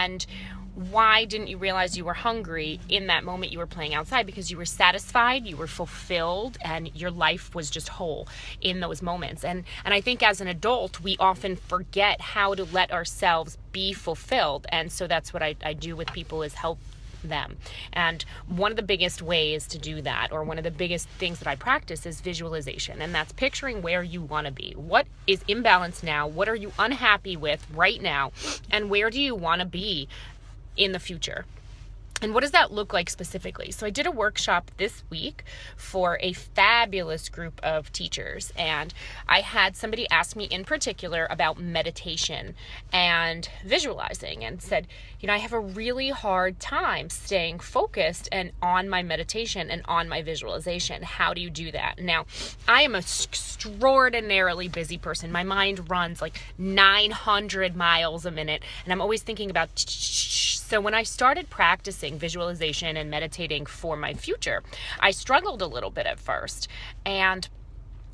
And why didn't you realize you were hungry in that moment you were playing outside? Because you were satisfied, you were fulfilled, and your life was just whole in those moments. And I think as an adult, we often forget how to let ourselves be fulfilled. And so that's what I do with people, is help them. And one of the biggest ways to do that, or one of the biggest things that I practice, is visualization. And that's picturing where you want to be. What is imbalanced now? What are you unhappy with right now? And where do you want to be in the future? And what does that look like specifically? So I did a workshop this week for a fabulous group of teachers, and I had somebody ask me in particular about meditation and visualizing, and said, I have a really hard time staying focused and on my meditation and on my visualization. How do you do that? Now, I am an extraordinarily busy person. My mind runs like 900 miles a minute, and I'm always thinking about. So when I started practicing visualization and meditating for my future, I struggled a little bit at first. And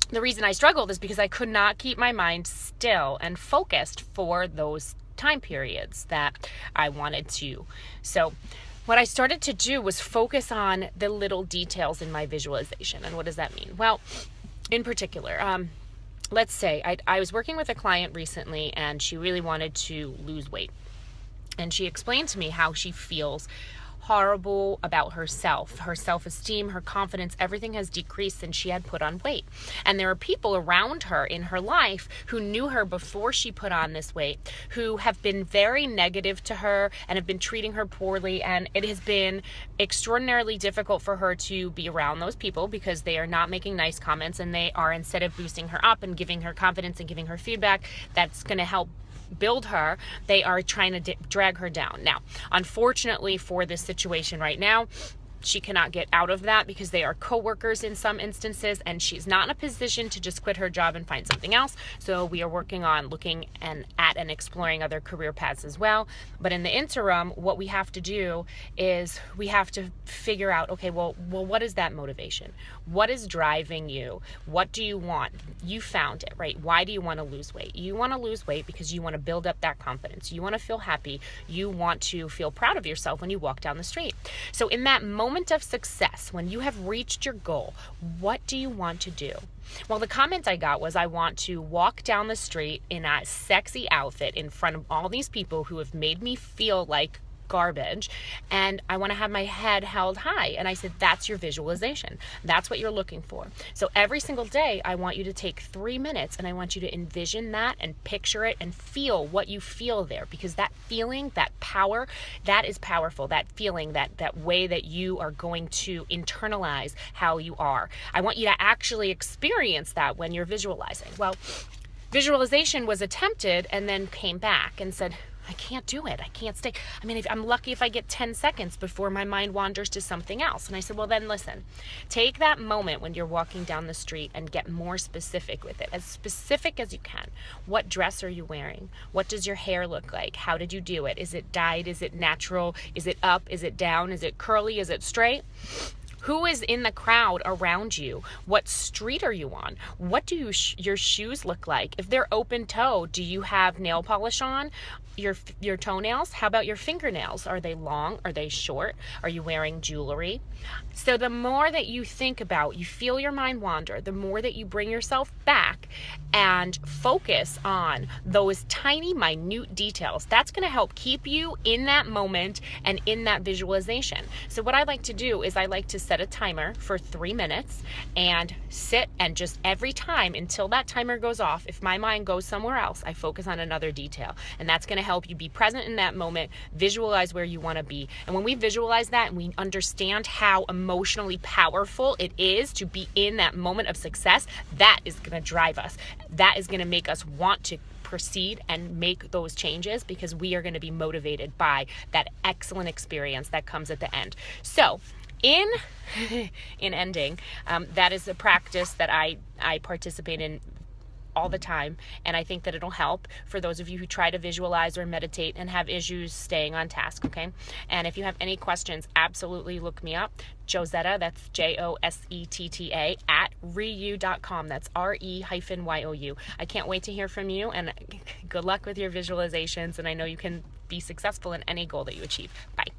the reason I struggled is because I could not keep my mind still and focused for those time periods that I wanted to. So what I started to do was focus on the little details in my visualization. And what does that mean? Well, in particular, let's say I was working with a client recently, and she really wanted to lose weight. And she explained to me how she feels horrible about herself, her self-esteem, her confidence, everything has decreased since she had put on weight. And there are people around her in her life who knew her before she put on this weight, who have been very negative to her and have been treating her poorly. And it has been extraordinarily difficult for her to be around those people, because they are not making nice comments, and they are, instead of boosting her up and giving her confidence and giving her feedback that's going to help build her, they are trying to drag her down. Now, unfortunately for this situation right now, she cannot get out of that, because they are coworkers in some instances, and she's not in a position to just quit her job and find something else. So we are working on looking at and exploring other career paths as well. But in the interim, what we have to do is we have to figure out, okay, well, what is that motivation? What is driving you? What do you want? You found it, right? Why do you want to lose weight? You want to lose weight because you want to build up that confidence. You want to feel happy. You want to feel proud of yourself when you walk down the street. So in that moment of success, when you have reached your goal, what do you want to do? Well, the comment I got was, I want to walk down the street in a sexy outfit in front of all these people who have made me feel like garbage, and I want to have my head held high. And I said, that's your visualization. That's what you're looking for. So every single day, I want you to take 3 minutes, and I want you to envision that and picture it and feel what you feel there, because that feeling, that power, that is powerful. That feeling, that way that you are going to internalize how you are. I want you to actually experience that when you're visualizing. Well, visualization was attempted and then came back and said, I can't do it. I can't stay. I mean, I'm lucky if I get 10 seconds before my mind wanders to something else. And I said, well, then listen, take that moment when you're walking down the street and get more specific with it, as specific as you can. What dress are you wearing? What does your hair look like? How did you do it? Is it dyed? Is it natural? Is it up? Is it down? Is it curly? Is it straight? Who is in the crowd around you? What street are you on? What do your shoes look like? If they're open toe, do you have nail polish on? Your toenails? How about your fingernails? Are they long? Are they short? Are you wearing jewelry? So the more that you think about, you feel your mind wander, the more that you bring yourself back and focus on those tiny, minute details. That's going to help keep you in that moment and in that visualization. So what I like to do is I like to set a timer for 3 minutes and sit, and just every time until that timer goes off, if my mind goes somewhere else, I focus on another detail. And that's going to help you be present in that moment, visualize where you want to be. And when we visualize that and we understand how emotionally powerful it is to be in that moment of success, that is going to drive us. That is going to make us want to proceed and make those changes, because we are going to be motivated by that excellent experience that comes at the end. So in ending, that is a practice that I participate in all the time, and I think that it'll help for those of you who try to visualize or meditate and have issues staying on task, okay? And if you have any questions, absolutely look me up. Josetta, that's Josetta, at Ryu.com. That's RE-YOU. I can't wait to hear from you, and good luck with your visualizations, and I know you can be successful in any goal that you achieve. Bye.